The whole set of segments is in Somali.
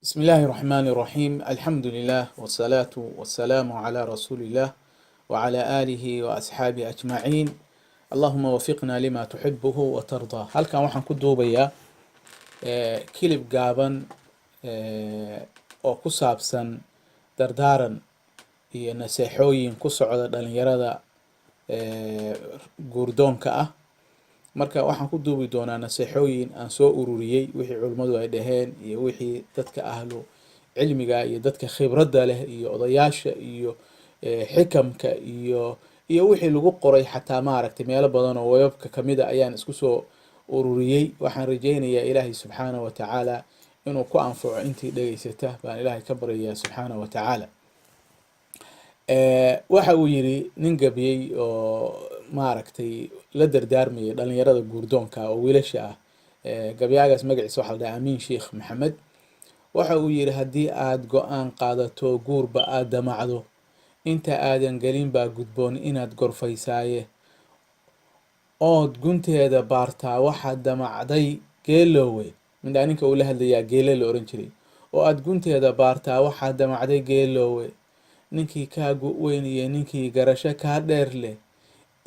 بسم الله الرحمن الرحيم الحمد لله والصلاة والسلام على رسول الله وعلى آله وأصحابه أجمعين اللهم وفقنا لما تحبه وترضى halkan waxaan ku duubayaa kilib gaaban oo ku saabsan dardaaran iyo naseexooyin ku socda dhalinyarada guurdoonka ah marka waxaan ku duubi doonaa naseexooyin aan soo ururiyey wixii culimmadu ay dhaheen iyo wixii dadka ahlu cilmiga iyo dadka khibradda leh iyo odayaasha iyo xikamka iyo wixii lagu qoray xataa maaragtay meelo badan oo webabka kamid a ayaan isku soo ururiyey waxaan rajaynayaa ilaahay subxaanahu wa tacaala inuu ku anfaco intii dhegaysata baan ilaahay ka baryayaa subxaanahu wa tacaala waxa uu yiri nin gabiyey oo maaragtay la dardaarmayay dhalinyarada guurdoonka oo wiilasha ah gabyagaas magaciisa waxaa la dhahaa amiin sheekh maxamed waxa uu yiri haddii aad go-aan qaadato guurba aad damacdo inta aadan gelin baa gudboon inaad gorfaysaaye ood gunteeda baartaa waxaad damacday geeloowe mindhaa ninka uu la hadlayaa geele la oran jiray oo aad gunteeda baartaa waxaad damacday geeloowe ninkii kaa gu-weyn iyo ninkii garasho kaa dheer leh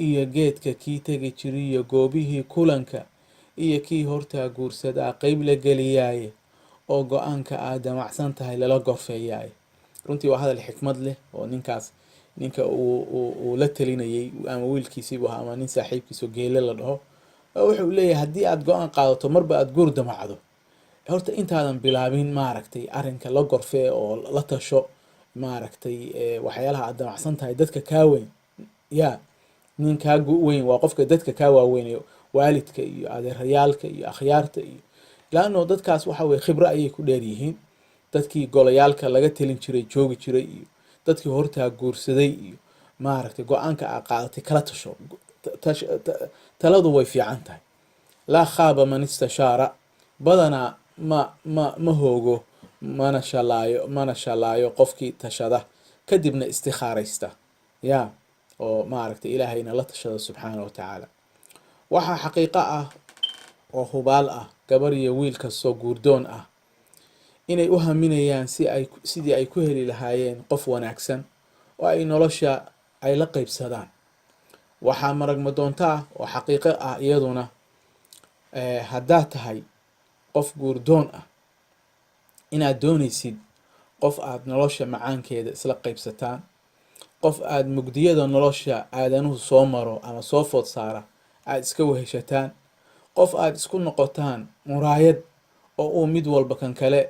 iyo geedka kii tegi jiriyo goobihii kulanka iyo kii hortaa guursadaa qeyb la geliyaaye oo go-aanka aad damacsan tahay lala gorfeeyaaye runtii waa hadal xikmad leh oo ninka uu la talinayay ama wiilkiisiibu ahaa ama nin saaxiibkiiso geele la dhaho wuxuu leeyahay haddii aad go-aan qaadato marba aad guur damacdo horta intaadan bilaabin maaragtay arrinka la gorfee oo la tasho maaragtay waxyaalaha aad damacsan tahay dadka kaa weyn yaa nin kaa gu-weyn waa qofka dadka kaa waaweynay waalidka iyo adeerayaalka iyo akhyaarta iyo laano dadkaas waxa weye khibro ayay ku dheer yihiin dadkii golayaalka laga talin jiray joogi jiray iyo dadkii hortaa guursaday iyo maaragtay go-aanka aad qaadatay kala tasho taladu way fiican tahay laa khaaba man istashaara badanaa ma hoogo mana shalaayo qofkii tashada kadibna istikhaaraysta yaa oo maaragtay ilaahayna la tashada subxaana wa tacaala waxaa xaqiiqo ah oo hubaal ah gabar iyo wiil kastoo guurdoon ah inay u haminayaan sidii ay ku heli lahaayeen qof wanaagsan oo ay nolosha ay la qeybsadaan waxaa maragma doonta ah oo xaqiiqo ah iyaduna haddaad tahay qof guurdoon ah inaad doonaysid qof aada nolosha macaankeeda isla qeybsataan qof aada mugdiyada nolosha aadanuhu soo maro ama soo food saara aada iska weheshataan qof aada isku noqotaan muraayad oo uu mid walba kan kale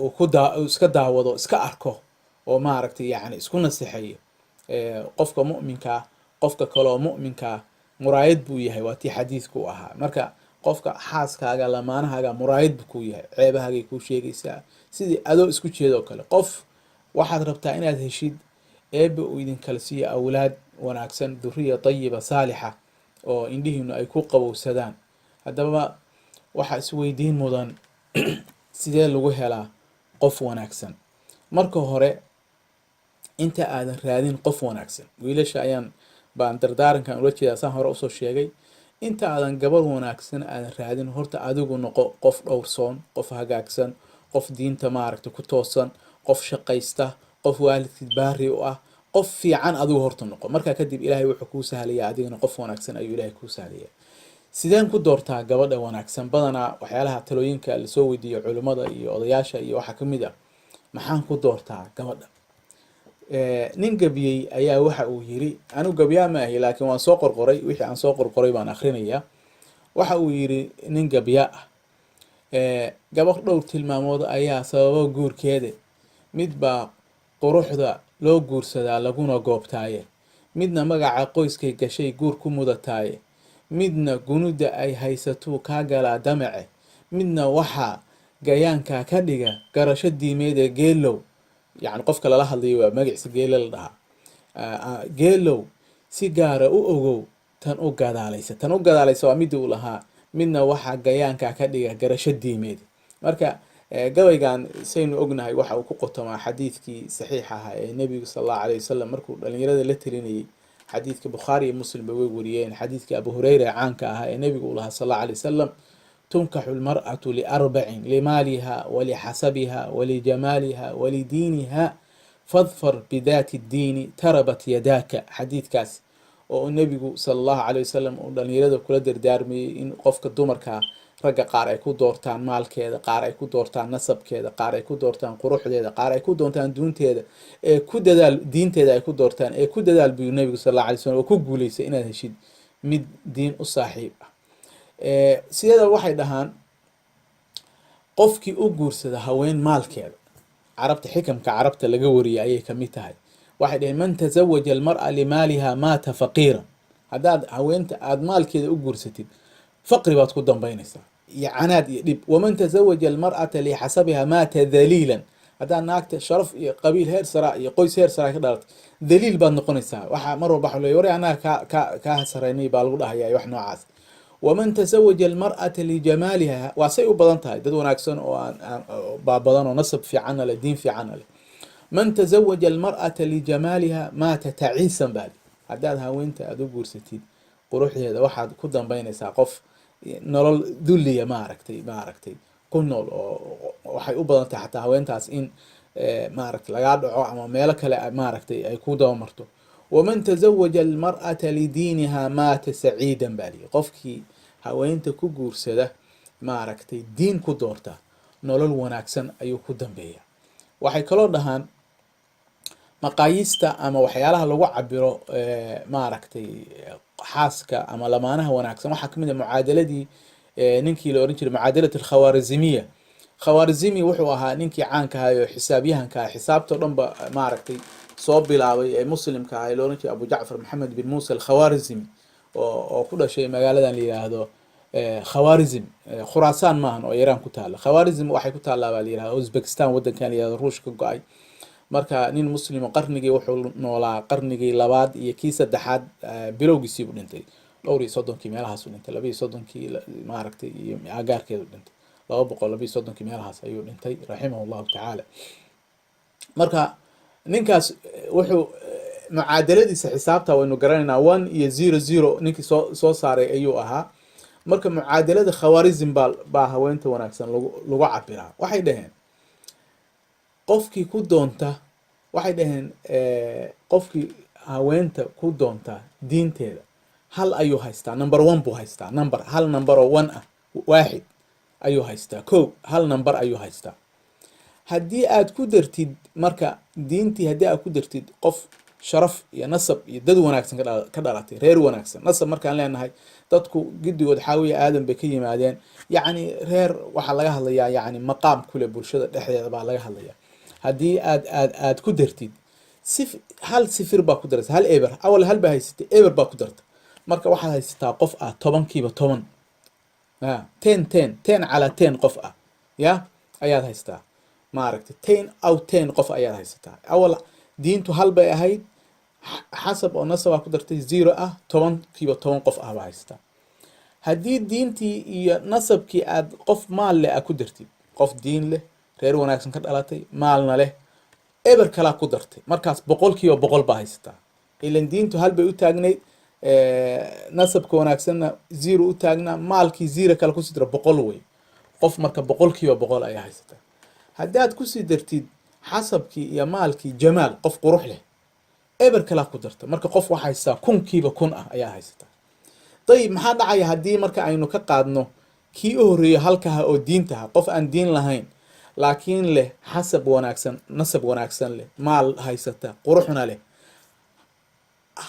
uu iska daawado iska arko oo maaragtay yacni isku nasixayo qofka mu'minkaa qofka kaleoo mu'minkaa muraayad buu yahay waa tii xadiidku u ahaa marka qofka xaaskaaga lamaanahaaga muraayad buu kuu yahay ceebahaagay kuu sheegaysaa sidii adoo isku jeedoo kale qof waxaad rabtaa inaad heshid eebba uu idinkala siiyo awlaad wanaagsan duriya tayiba saalixa oo indhihiinu ay ku qabowsadaan haddaba waxaa isweydiin mudan sidee lagu helaa qof wanaagsan marka hore inta aadan raadin qof wanaagsan wiilasha baan dardaarankan ula jeedaa saan hore usoo sheegay inta aadan gabar wanaagsan aadan raadin horta adigu noqo qof dhowrsoon qof hagaagsan qof diinta maaragta ku toosan qof shaqaysta qof waalidkiid baari u ah qof fiican adigu horta noqo markaa kadib ilaahay wuxuu kuu sahlayaa adigana qof wanaagsan ayuu ilaahay kuu sahlayaa sideen ku doortaa gabadha wanaagsan badanaa waxyaalaha talooyinka lasoo weydiiyo culimmada iyo odayaasha iyo waxaa kamid ah maxaan ku doortaa gabadha nin gabiyey ayaa waxa uu yiri anigu gabiyaa ma ahi laakiin waan soo qorqoray wixii aan soo qorqoray baan akhrinayaa waxa uu yiri nin gabiya ah gabadh dhowr tilmaamood ayaa sababo guurkeeda mid baa quruxda loo guursadaa laguna goobtaaye midna magaca qoyskay gashay guur ku mudataaye midna gunuda ay haysatuu kaa galaa damace midna waxaa gayaankaa ka dhiga garasho diimeed ee geelow yacni qofka lala hadlayo waa magaciisa geele la dhahaa geelow si gaara u ogow tan u gadaalaysa waa midii uu lahaa midna waxaa gayaankaa ka dhiga garasho diimeed marka gabaygan saynu ognahay waxa uu ku qotomaa xadiidkii saxiix ahaa ee nebigu sal allahu alayh wasalam markuu dhalinyarada la talinayay xadiidka bukhaari iyo muslim bay way wariyeen xadiidkii abu hureyra ee caanka ahaa ee nebigu uu lahaa sal allahu alay wasalam tunkaxu lmar'atu liarbacin limaaliha walixasabiha walijamaaliha walidiiniha fadfar bidaati ddiini tarabat yadaaka. xadiidkaas oo nebigu sala allahu calay wasalam uu dhalinyarada kula dardaarmayey in qofka dumarkaa ragga qaar ay ku doortaan maalkeeda, qaar ay ku doortaan nasabkeeda, qaar ay ku doortaan quruxdeeda, qaar ay ku doortaan duunteeda, ee ku dadaal diinteeda ay ku doortaan, ee ku dadaal buu nebigu sal alla alay slam oo ku guuleysay inaad heshid mid diin u saaxiib ah. sideeda waxay dhahaan qofkii u guursada haween maalkeeda, carabta xikamka carabta laga wariyay ayay kamid tahay. waxay dhaheen man tazawaja almar'a limaaliha maata faqiiran. haddaad haweenta aada maalkeeda u guursatid faqri baad ku dambaynaysaa iyo canaad iyo dhib. waman tazawaja almar'ata lixasabiha maata daliilan. haddaad naagta sharaf iyo qabiil heer saraa iyo qoys heer saraa ka dhalatay daliil baad noqonaysaa. waxaa mar walba waxa leeyahay war anaga kaa sareynay baa lagu dhahayaa wax noocaas. waman tazawaja almar'ata lijamaaliha, waa say u badan tahay dad wanaagsan oo baa badan oo nasab fiicanna leh, diin fiicanna leh. man tazawaja almar'ata lijamaaliha maata taciisan baali. haddaad haweenta aada u guursatid quruxdeeda waxaad ku dambaynaysaa qof nolol dulliya maaragtay ku nool. oo waxay u badan tahay xataa haweentaas in maaragtay lagaa dhaco ama meelo kale maaragtay ay ku dabamarto. waman tazawaja almar'ata lidiiniha maata saciidan baali. qofkii haweenta ku guursada maaragtay diin ku doorta nolol wanaagsan ayuu ku dambeeya. waxay kaloo dhahaan maqaayiista ama waxyaalaha lagu cabiro maaragtay xaaska ama lamaanaha wanaagsan waxaa kamid a mucaadaladii ninkii la oran jiray mucaadalat alkhawaarizimiya. khawaarizimi wuxuu ahaa ninkii caanka ahay oo xisaabyahanka ah, xisaabtao dhan ba maaragtay soo bilaabay ee muslimka ahay la oran jiray abu jacfar maxamed bin muusa alkhawaarizimi oo ku dhashay magaaladan la yiraahdo khawaarizm. khuraasaan maahan oo iiraan ku taala. khawaarizm waxay ku taallaa baa la yirahda uzbekistan wadankan la yirahdo ruush ka go-ay. marka nin muslimo qarnigii wuxuu noolaa qarnigii labaad iyo kii saddexaad bilowgiisii buu dhintay. dhowr iyo soddonkii meelahaas u dhintay, 230 maaragtay iyo agaarkeedu dhintay, 230 meelahaas ayuu dhintay raximahu llahu tacaala. marka ninkaas wuxuu mucaadaladiisa xisaabta waynu garanaynaa 1 iyo 0 ninkii soo saaray ayuu ahaa. marka mucaadalada khawaarizm baa haweenta wanaagsan lagu cabiraa. waxay dhaheen qofkii ku doonta, waxay dhaheen qofkii haweenta ku doonta diinteeda hal ayuu haystaa, number 1 buu haystaa. hal number oo 1 ah, waaxid ayuu haystaa. hal number ayuu haystaa. haddii aad ku dartid marka diintii, haddii aad ku dartid qof sharaf iyo nasab iyo dad wanaagsan ka dhalatay, reer wanaagsan. nasab markaan leenahay dadku gidigood xaawiya aadan bay ka yimaadeen, yacni reer waxaa laga hadlayaa yacni maqaam kule bulshada dhexdeeda baa laga hadlayaa. haddii aad ku dartid hal sifir baa ku daraysa, hal eber, awal hal baa haysatay, eber baa ku darta. marka waxaad haysataa qof ah 10kiiba 10 10 calaa 10 qof ah ya ayaad haystaa maaragtay 10 out 10 qof ayaad haysataa. awal diintu hal bay ahayd, xasab oo nasabaa ku dartay 0 ah, 10kiiba 10 qof ah baa haysataa. haddii diintii iyo nasabkii aad qof maal leh aad ku dartid, qof diin leh, reer wanaagsan ka dhalatay, maalna leh, eber kalaa ku dartay, markaas 100kiiba 100 baa haysataa. ilan diintu hal bay u taagnayd, nasabka wanaagsanna 0 u taagnaa, maalkii 0 kale kusii dira 100 wey. qof marka 100kiiba 100 ayaa haysataa. haddaad kusii dartid xasabkii iyo maalkii jamaal, qof qurux leh, eber kalaa ku darta, marka qof waxaa haystaa 10kiiba 10 ah ayaa haysataa. dayib maxaa dhacaya haddii marka aynu ka qaadno kii u horeeyo halkaha oo diintaha, qof aan diin lahayn laakiin leh xasab wanaagsan, nasab wanaagsan leh, maal haysata, quruxna leh.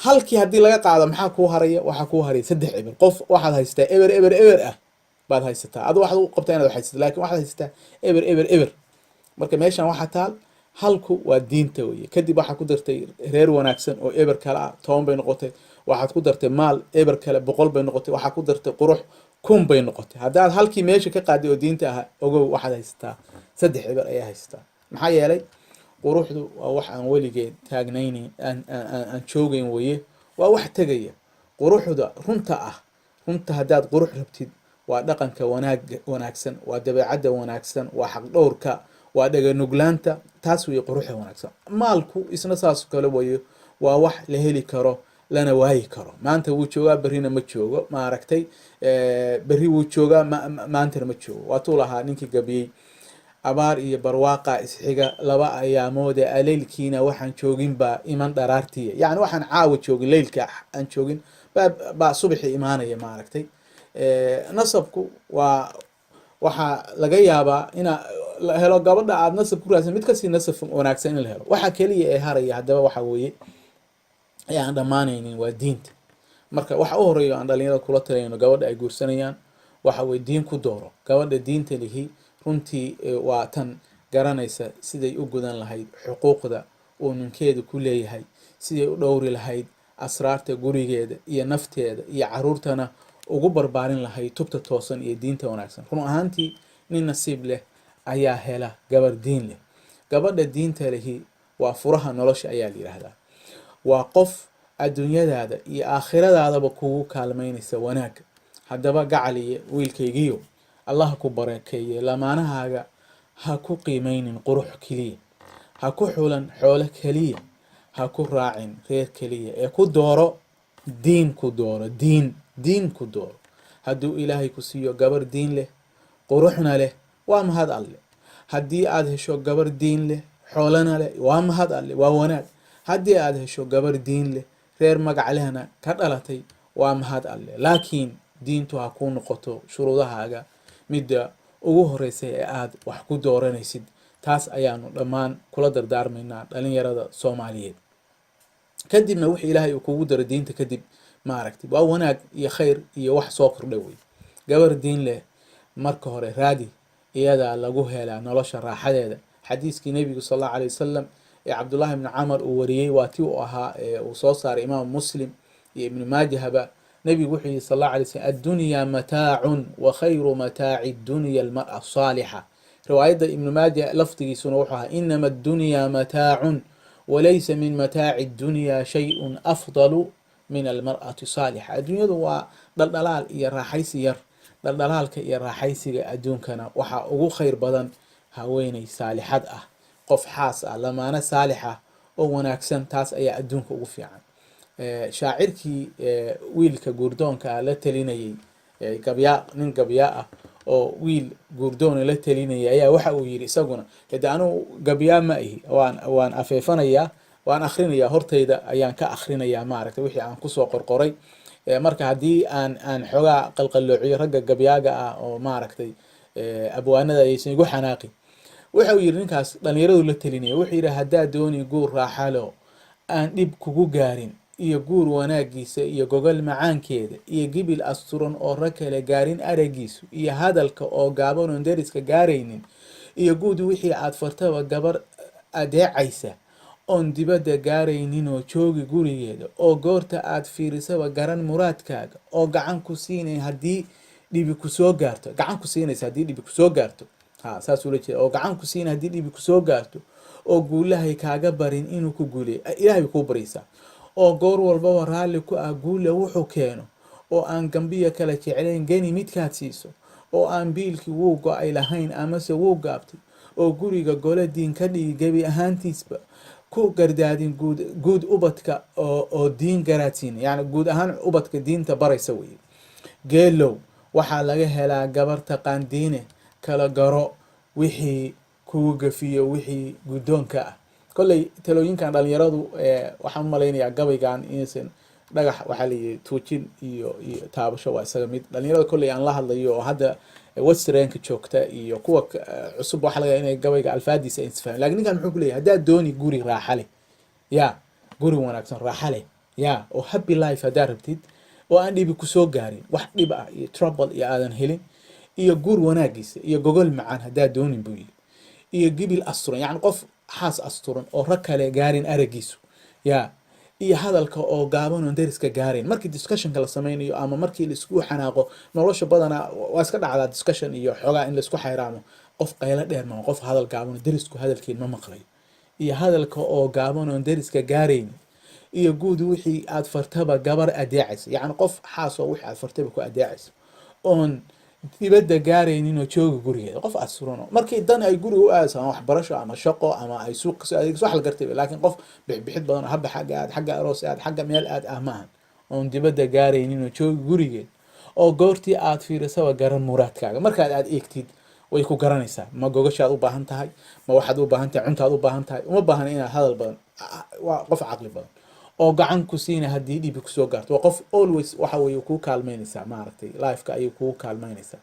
halkii haddii laga qaado maxaa kuu haraya? waxaa kuu haraya 3 eber. qof waxaad haysataa eber ah baad haysataa. adu waxaad u qabtaa inaad haysato, laakiin waxaad haysataa eber. marka meeshan waxaa taal halku waa diinta weye. kadib waxaa ku dartay reer wanaagsan oo eber kale ah, 10 bay noqotay. waxaad ku dartay maal eber kale 100 bay noqotay. waxaa ku dartay qurux 1000 bay noqotay. haddaad halkii meesha ka qaaday oo diinta ah, ogow waxaad haysataa 3 eber ayaa haysataa. maxaa yeelay quruxdu waa wax aan weligeed taagnaynin, aan joogayn weye, waa wax tegaya. quruxda runta ah, runta haddaad qurux rabtid waa dhaqanka wanaagsan, waa dabeecadda wanaagsan, waa xaqdhowrka, waa dhaganuglaanta. taas weye quruxda wanaagsan. maalku isna saas kale weye, waa wax la heli karo, lana waayi karo. maanta wuu joogaa berrina ma joogo, maaragtay berri wuu joogaa maantana ma joogo. waatuu lahaa ninkii gabiyey abaar iyo barwaaqa isxiga laba ayaamoode aleylkiina waxaan joogin baa iman dharaartiya. yacni waxaan caawa joogin leylka aan joogin baa subaxii imaanaya maaragtay. nasabku waa waxaa laga yaabaa ina la helo gabadha aad nasab ku raadsan mid kasii nasab wanaagsan in la helo. waxa keliya ee haraya haddaba waxa weeye ee aan dhammaanaynin waa diinta. marka waxa u horeeyo aan dhalinyarada kula talayno gabadha ay guursanayaan waxa weye diin ku dooro. gabadha diinta lihi runtii waa tan garanaysa siday u gudan lahayd xuquuqda uu ninkeeda ku leeyahay, siday u dhowri lahayd asraarta gurigeeda iyo nafteeda iyo caruurtana ugu barbaarin lahayd tubta toosan iyo diinta wanaagsan. run ahaantii nin nasiib leh ayaa hela gabar diin leh. gabadha diinta lihi waa furaha nolosha ayaa la yidhaahdaa. waa qof adduunyadaada iyo aakhiradaadaba kugu kaalmaynaysa wanaag. haddaba gacaliye wiilkaygiyo allah ku barakeeye, lamaanahaaga ha ku qiimeynin qurux keliya, ha ku xulan xoolo keliya, ha ku raacin reer keliya, ee ku dooro diin. ku dooro diin ku dooro. hadduu ilaahay ku siiyo gabar diin leh quruxna leh waa mahad alle. haddii aad hesho gabar diin leh xoolana leh waa mahad alle, waa wanaag. haddii aad hesho gabar diin leh reer magac lehna ka dhalatay waa mahad alle. laakiin diintu ha kuu noqoto shuruudahaaga midda ugu horeysa ee aad wax ku dooranaysid. taas ayaanu dhammaan kula dardaarmaynaa dhalinyarada Soomaaliyeed. kadibna wixii ilaahay uu kugu daro diinta kadib maaragtay waa wanaag iyo khayr iyo wax soo kordhay wey. gabar diin leh marka hore raadi, iyadaa lagu helaa nolosha raaxadeeda. xadiiskii nebigu sallallahu alayhi wasallam ee cabdullahi ibn camar uu wariyey waa tii uu ahaa uu soo saaray imaam muslim iyo ibnu maajahaba. nebigu wuxuu yihi sallallahu alayhi wasallam addunyaa mataacun wa khayru mataaci dunya almar'a asaalixa. riwaayadda ibnu maaja lafdigiisuna wuxuu ahaa inama addunyaa mataacun walaysa min mataaci dunyaa shay-un afdalu min almar'ati saalixa. adduunyadu waa dhaldhalaal iyo raaxaysi yar. dhaldhalaalka iyo raaxaysiga adduunkana waxaa ugu khayr badan haweeney saalixad ah, qof xaas ah, lamaano saalix ah oo wanaagsan. taas ayaa adduunka ugu fiican. shaacirkii wiilka guurdoonka ah la talinayay, nin gabyaa ah oo wiil guurdoona la talinayay ayaa waxa uu yidhi isaguna hade anugu gabyaa ma ihi, waan afeefanayaa, waan akhrinayaa, hortayda ayaan ka akhrinayaa maaragtay wixii aan kusoo qorqoray. marka haddii aan xoogaa qalqaloociyo ragga gabyaaga ah oo maaragtay abwaanada ayaysan igu xanaaqin. wuxuu yidhi ninkaas dhalinyaradu la talinaya, wuxuu yidhi haddaa dooni guur raaxalo aan dhib kugu gaarin, iyo guur wanaagiisa iyo gogol macaankeeda, iyo gibil asturan oo rag kale gaarin aragiisu, iyo hadalka oo gaaban oon deriska gaaraynin, iyo guud wixii aad fartaba gabar adeecaysa oon dibadda gaaraynin oo joogi gurigeeda, oo goorta aad fiirisaba garan muraadkaaga, oo gacan ku siinay haddii dhibi kusoo gaarto, gacan ku siinaysa haddii dhibi kusoo gaarto, saas ula jeeda, oo gacan ku siinay haddii dhibi kusoo gaarto, oo guulahay kaaga barin inuu ku guuleeyo, ilaahay kuu baraysaa, oo goor walbaba raalli ku ah guule wuxuu keeno, oo aan gambiya kala jeclayn geni midkaad siiso, oo aan biilkii wuu go-ay lahayn amase wuu gaabtay, oo guriga gole diin ka dhigi gebi ahaantiisba, ku gardaadin guud ubadka oo diin garaadsiina, yani guud ahaan ubadka diinta baraysa weye. geelow waxaa laga helaa gabar taqaan diine, kala garo wixii kugu gafiyo wixii guddoonka ah. kolley talooyinkan dhalinyaradu waxaan u malaynayaa gabaygan inaysan dhagax waxaa layihi tuujin iyo taabasho waa isaga mid. dhalinyarada kolley aan la hadlayo oo hadda westernka joogta iyo kuwa cusub waxa laga inay gabayga alfaadiisa isfahmaan. laakiin ninkan muxuu ku leeyahay haddaad dooni guri raaxa leh, ya guri wanaagsan raaxa leh, ya oo happy life haddaad rabtid, oo aan dhibi kusoo gaarin, wax dhib ah iyo trouble iyo aadan helin, iyo guur wanaagiisa iyo gogol macaan haddaad doonin buu yidhi, iyo gibil asturan, yani qof xaas asturan oo rag kale gaarin aragiisu, ya iyo hadalka oo gaaban oon deriska gaarayn. markii discussionka la sameynayo ama markii laisku xanaaqo, nolosha badanaa waa iska dhacdaa discussion iyo xoogaa in laisku xayraamo. qof qaylo dheer ma qof hadal gaaban oo derisku hadalkiin ma maqlayo, iyo hadalka oo gaaban oon deriska gaarayn, iyo guud wixii aad fartaba gabar adeecaysa, yani qof xaas oo wixii aad fartaba ku adeecaysa oon dibadda gaaraynin oo jooga gurigeeda, qof asturan markii dan ay guriga u aadayso ama waxbarasho ama shaqo ama ay suuq kasoo adeegso wax la gartay, laakiin qof bixbixid badan oo haba xagga aad, xagga aroos aad, xagga meel aad ah maahan, oon dibadda gaaraynin oo jooga gurigeed, oo goortii aad fiirisaba garan muraadkaaga, markaad aad eegtid way ku garanaysaa ma gogashaad u baahan tahay, ma waxaad u baahan tahay, cuntaad u baahan tahay, uma baahan inaad hadal badan. waa qof caqli badan oo gacan ku siina haddii dhibi kusoo gaarto, waa qof always waxa weeye kuu kaalmeynaysaa, maaragtay lifeka ayay kuu kaalmeynaysaa,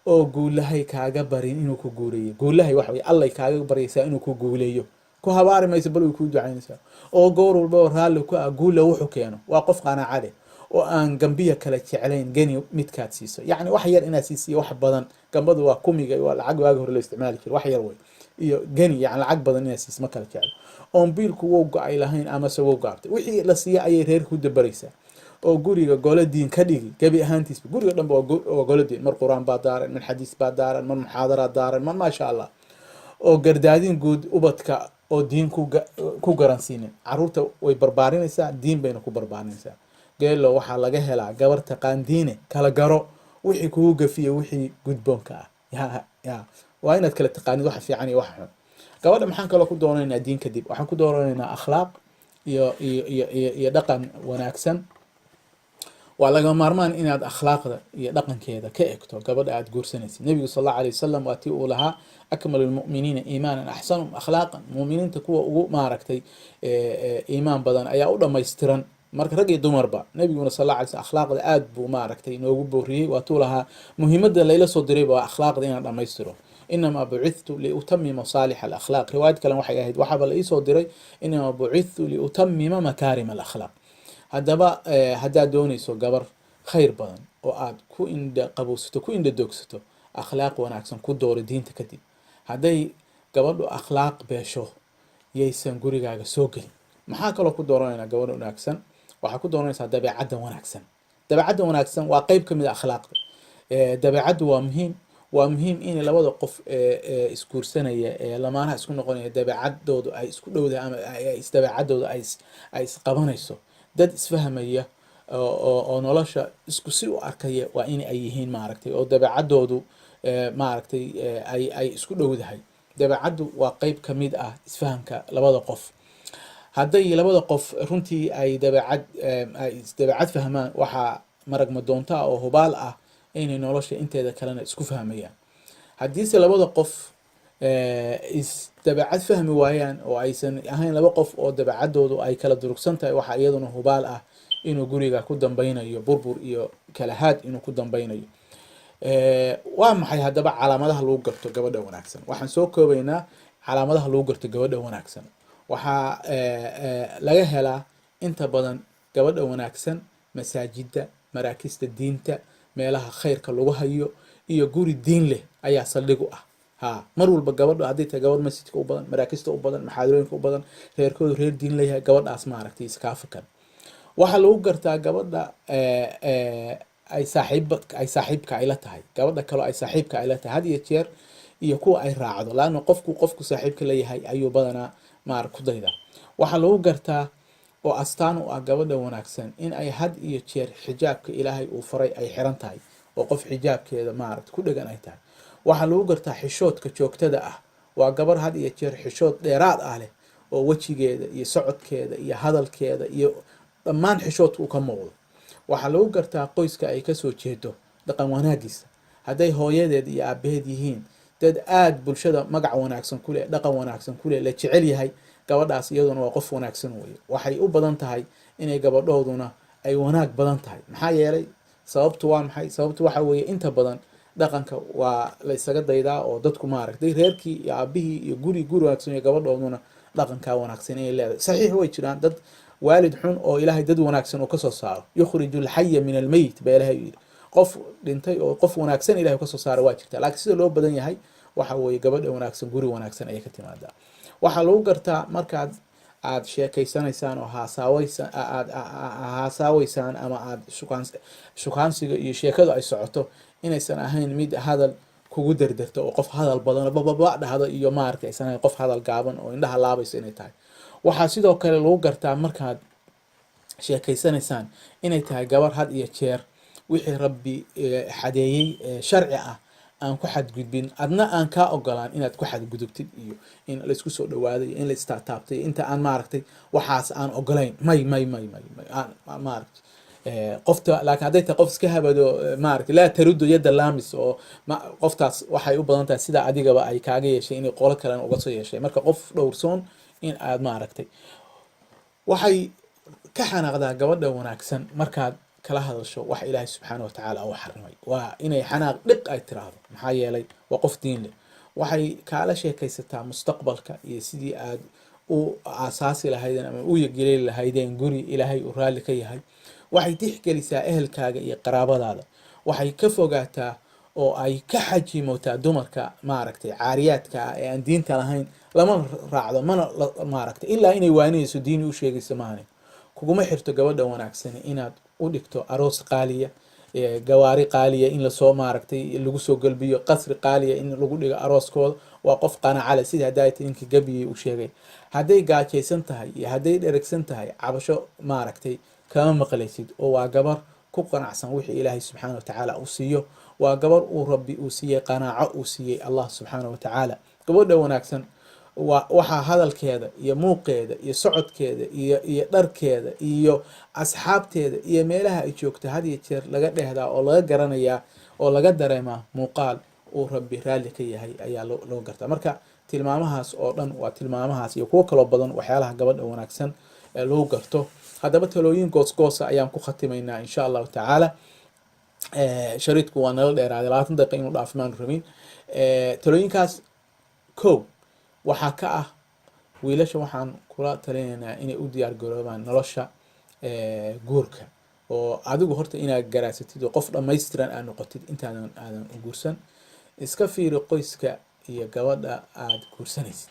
oo guulahay kaaga barin inuu ku guuleeyo. guulahay waxa weye allay kaaga baryaysaa inuu ku guuleeyo, ku habaari mayso bal way kuu ducaynaysaa, oo goor walba raalli ku ah guula wuxuu keeno. waa qof qanaaco leh oo aan gambiya kala jeclayn geni midkaad siiso, yacni wax yar inaad siisiyo wax badan. gambadu waa kumiga, waa lacag waagi hore la isticmaali jiro, wax yar wey, iyo geni yani lacag badan inaad siiso ma kala jeclo. oon biilku wow go-ay lahayn amase wow gaabtay, wixii la siiya ayay reer ku dabaraysaa. oo guriga golo diin ka dhigi gebi ahaantiisba, guriga dhanba waa golo diin, mar qur-aan baa daaran, mar xadiis baa daaran, mar muxaadara daaran, mar maasha allah. oo gardaadin guud ubadka oo diin ku garansiinin, caruurta way barbaarinaysaa, diin bayna ku barbaarinaysaa. geelo waxaa laga helaa gabar taqaan diine, kala garo wixii kugu gafiya wixii gudboonka ah. ya waa inaad kala taqaanid waxa fiican iyo waxa xun. gabadha maxaan kaloo ku doonaynaa diin kadib, waxaan ku doonanaynaa akhlaaq iyo dhaqan wanaagsan. waa laga maarmaan inaad akhlaaqda iyo dhaqankeeda ka egto gabadha aad guursanaysid. nebigu sal allahu alayh wasalam waa tii uu lahaa akmalu lmu'miniina iimaanan axsanum akhlaaqan, mu'miniinta kuwa ugu maaragtay iimaan badan ayaa u dhammaystiran, marka rag iyo dumarba. nabiguna sal alla alay slam akhlaaqda aad buu maaragtay inoogu booriyey, waa tuu lahaa muhiimadda layla soo dirayba waa akhlaaqda inaan dhammaystiro. inamaa bucithtu liutamima saalix alakhlaaq. riwaayad kalen waxay ahayd waxaaba la iisoo diray inamaa bucithtu liutamima makaarima alakhlaaq. haddaba haddaad doonayso gabar khayr badan oo aad ku indha qabowsato, ku indha doogsato, akhlaaq wanaagsan ku dooro diinta kadib. hadday gabadhu akhlaaq beesho yaysan gurigaaga soo gelin. maxaa kaloo ku dooranaynaa gabadha wanaagsan? waxaa ku dooranaysaa dabeecadda wanaagsan. dabeecadda wanaagsan waa qeyb ka mid a akhlaaqda. dabeecaddu waa muhiim. waa muhiim in labada qof isguursanaya ee lamaanaha isku noqonaya dabeecadoodu ay isku dhowdahay ama dabeecadooda ay isqabanayso. dad isfahmaya oo nolosha isku si u arkaya waa in ay yihiin maaragtay, oo dabeecadoodu maaragtay ay isku dhowdahay. dabeecaddu waa qeyb ka mid ah isfahamka labada qof. hadday labada qof runtii ay dabeecad fahmaan, waxaa maragma doonta oo hubaal ah inay nolosha inteeda kalena isku fahmayaan. haddiise labada qof dabeecad fahmi waayaan oo aysan ahayn laba qof oo dabeecadoodu ay kala durugsan tahay, waxaa iyaduna hubaal ah inuu guriga ku dambeynayo burbur iyo kalahaad inuu ku dambeynayo. waa maxay haddaba calaamadaha lagu garto gabadha wanaagsan? waxaan soo koobaynaa calaamadaha lagu garto gabadha wanaagsan. waxaa laga helaa inta badan gabadha wanaagsan masaajida, maraakista diinta, meelaha khayrka lagu hayo, iyo guri diin leh ayaa saldhig u ah. mar walba gabadha hadday tahay gabadh masjidka u badan, maraakista u badan, maxaadarooyinka u badan, reerkoodu reer diin leeyahay, gabadhaas maaragtay iskaafikan. waxaa lagu gartaa gabadha ay saaxiibka ay la tahay, gabadha kaloo ay saaxiibka ay la tahay had iyo jeer, iyo kuwa ay raacdo, laanna qofku saaxiibka leeyahay ayuu badanaa ku daydaa. waxaa lagu gartaa oo astaan u ah gabadha wanaagsan in ay had iyo jeer xijaabka ilaahay uu faray ay xiran tahay, oo qof xijaabkeeda ku dhegan ay tahay. waxaa lagu gartaa xishoodka joogtada ah. waa gabar had iyo jeer xishood dheeraad ah leh, oo wejigeeda iyo socodkeeda iyo hadalkeeda iyo dhammaan xishoodka uu ka muuqdo. waxaa lagu gartaa qoyska ay kasoo jeedo, dhaqan wanaagiisa. hadday hooyadeed iyo aabaheed yihiin dad aada bulshada magac wanaagsan ku leh, dhaqan wanaagsan ku leh, la jecel yahay, gabadhaas iyaduna waa qof wanaagsan weye. waxay u badan tahay inay gabadhooduna ay wanaag badan tahay. maxaa yeelay? sababtu waa maxay? sababtu waxa weeye inta badan dhaqanka waa la isaga daydaa, oo dadku maaragtay reerkii iyo aabihii iyo guri wanaagsan iyo gabadhooduna dhaqankaa wanaagsan inay leedahay. saxiix way jiraan dad waalid xun oo ilaahay dad wanaagsan uu kasoo saaro, yukhriju alxaya min almeyt baa ilahay yidhi. qof dhintay oo qof wanaagsan ilahay kasoo saara waa jirta, laakiin sida loo badan yahay waxa weeye gabadha wanaagsan guri wanaagsan ayay ka timaadaa. waxaa lagu gartaa markaad aad sheekeysanaysaan oo haasaaweysaan ama aad shukaansiga iyo sheekadu ay socoto, inaysan ahayn mid hadal kugu derderto oo qof hadal badan bababa dhahdo, iyo maaragtay aysan ahayn qof hadal gaaban oo indhaha laabayso inay tahay. waxaa sidoo kale lagu gartaa markaad sheekeysanaysaan inay tahay gabar had iyo jeer wixii rabbi xadeeyey sharci ah aan ku xadgudbin adna aan kaa ogolaan inaad ku xadgudubtid iyo in laisku soo dhawaado iyo in la istaataabtay inta aan maaragtay waxaas aan ogolayn may maaragtay qofta laakiin hadday tahay qof iska habado maaragtay laa tarudu yadda laamis oo qoftaas waxay u badan tahay sida adigaba ay kaaga yeeshay inay qolo kalena uga soo yeeshay marka qof dhowrsoon in aad maaragtay waxay ka xanaaqdaa gabadha wanaagsan markaad kala hadasho wax ilaahay subxaana watacaala uu xarimay waa inay xanaaq dhiq ay tiraahdo maxaa yeelay waa qof diin leh waxay kaala sheekaysataa mustaqbalka iyo sidii aad u aasaasi lahaydeen ama u yageleeli lahaydeen guri ilaahay uu raalli ka yahay waxay tixgelisaa ehelkaaga iyo qaraabadaada waxay ka fogaataa oo ay ka xajimotaa dumarka maaragtay caariyaadka ah ee aan diinta lahayn lama raacdo mana maaragtay ilaa inay waaniyeyso diini u sheegayso maahane kuguma xirto gabadha wanaagsan inaad u dhigto aroos qaaliya gawaari qaaliya in lasoo maaragtay lagu soo galbiyo qasri qaaliya in lagu dhigo arooskooda waa qof qanacale sida hadaayta ninkii gabiyey u sheegay hadday gaajaysan tahay iyo hadday dheragsan tahay cabasho maaragtay kama maqlaysid oo waa gabar ku qanacsan wixii ilaahay subxaana watacaala uu siiyo waa gabar uu rabbi uu siiyey qanaaco uu siiyey allah subxaana watacaala gabadha wanaagsan waxaa hadalkeeda iyo muuqeeda iyo socodkeeda iyo dharkeeda iyo asxaabteeda iyo meelaha ay joogto had iyo jeer laga dhehdaa oo laga garanayaa oo laga dareemaa muuqaal uu rabbi raalli ka yahay ayaa loo gartaa marka tilmaamahaas oo dhan waa tilmaamahaas iyo kuwo kaloo badan waxyaalaha gabadha wanaagsan ee lagu garto haddaba talooyin goosgoosa ayaan ku khatimaynaa insha allahu tacaala shariidku waa nala dheeraaday 20 daqiiqa inuu dhaaf maan rabin talooyinkaas kow waxaa ka ah wiilasha waxaan kula talinaynaa inay u diyaar garoobaan nolosha guurka oo adigu horta inaad garaasatid oo qof dhammaystiran aad noqotid aadan u guursan iska fiiri qoyska iyo gabadha aad guursanaysid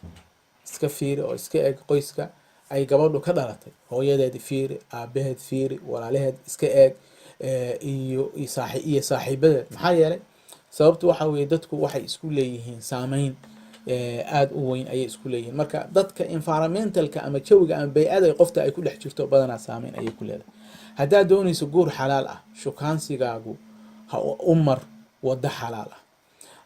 iska fiiri oo iska eeg qoyska ay gabadhu ka dhalatay hooyadeed fiiri aabaheed fiiri walaalaheed iska eeg iyo saaxiibadeed maxaa yeelay sababtu waxa weeye dadku waxay isku leeyihiin saameyn aada u weyn ayay isku leeyihiin marka dadka environmentalka ama jawiga ama bay-ada qofta ay ku dhex jirto badanaa saameyn ayay ku leedahay haddaad doonayso guur xalaal ah shukaansigaagu ha u mar waddo xalaal ah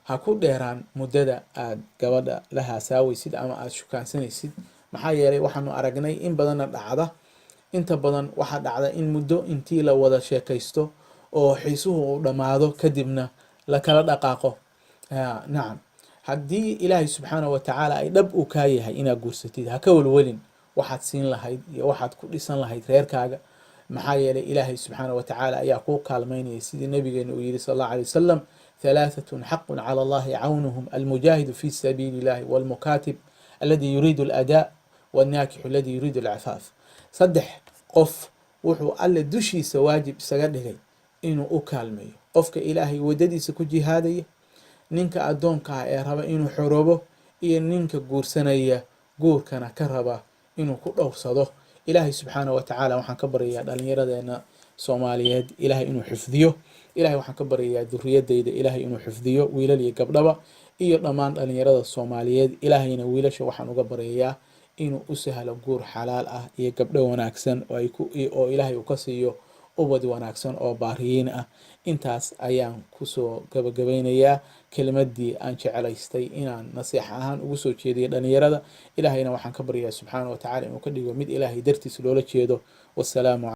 ha ku dheeraan muddada aad gabadha la haasaawaysid ama aada shukaansanaysid maxaa yeelay waxaanu aragnay in badanna dhacda inta badan waxaa dhacda in muddo intii la wada sheekaysto oo xiisuhu uu dhammaado kadibna la kala dhaqaaqo nacam haddii ilaahay subxaana watacaala ay dhab uu kaa yahay inaad guursatid ha ka welwelin waxaad siin lahayd iyo waxaad ku dhisan lahayd reerkaaga maxaa yeelay ilaahay subxaana watacaala ayaa kuu kaalmaynaya sidii nabigeena uu yihi sal allahu alay wasalam ثلاثة حق على الله عونهم المجاهد في سبيل الله والمكاتب الذي يريد الأداء والناكح الذي يريد العفاف صدح قف وحو ألا دشيس واجب سجده إنه أكالمي قفك إلهي وددي سكو جهادية نينك أدونك ربا إنه حروبه إيه نينك قور سنية قور كان كربا إنه كله صده إلهي سبحانه وتعالى وحن كبريا دالن يردنا سوماليات إلهي إنه حفظيه ilaahay waxaan ka baryayaa duriyadayda ilaahay inuu xifdiyo wiilal iyo gabdhaba iyo dhammaan dhalinyarada soomaaliyeed ilaahayna wiilasha waxaan uga baryayaa inuu u sahlo guur xalaal ah iyo gabdho wanaagsan oo ilaahay uu ka siiyo ubad wanaagsan oo baariyiin ah intaas ayaan kusoo gabagabeynayaa kelimadii aan jecelaystay inaan nasiix ahaan ugu soo jeediyo dhalinyarada ilaahayna waxaan ka baryayaa subxaana watacaala inuu ka dhigo mid ilaahay dartiis loola jeedo wasalaamu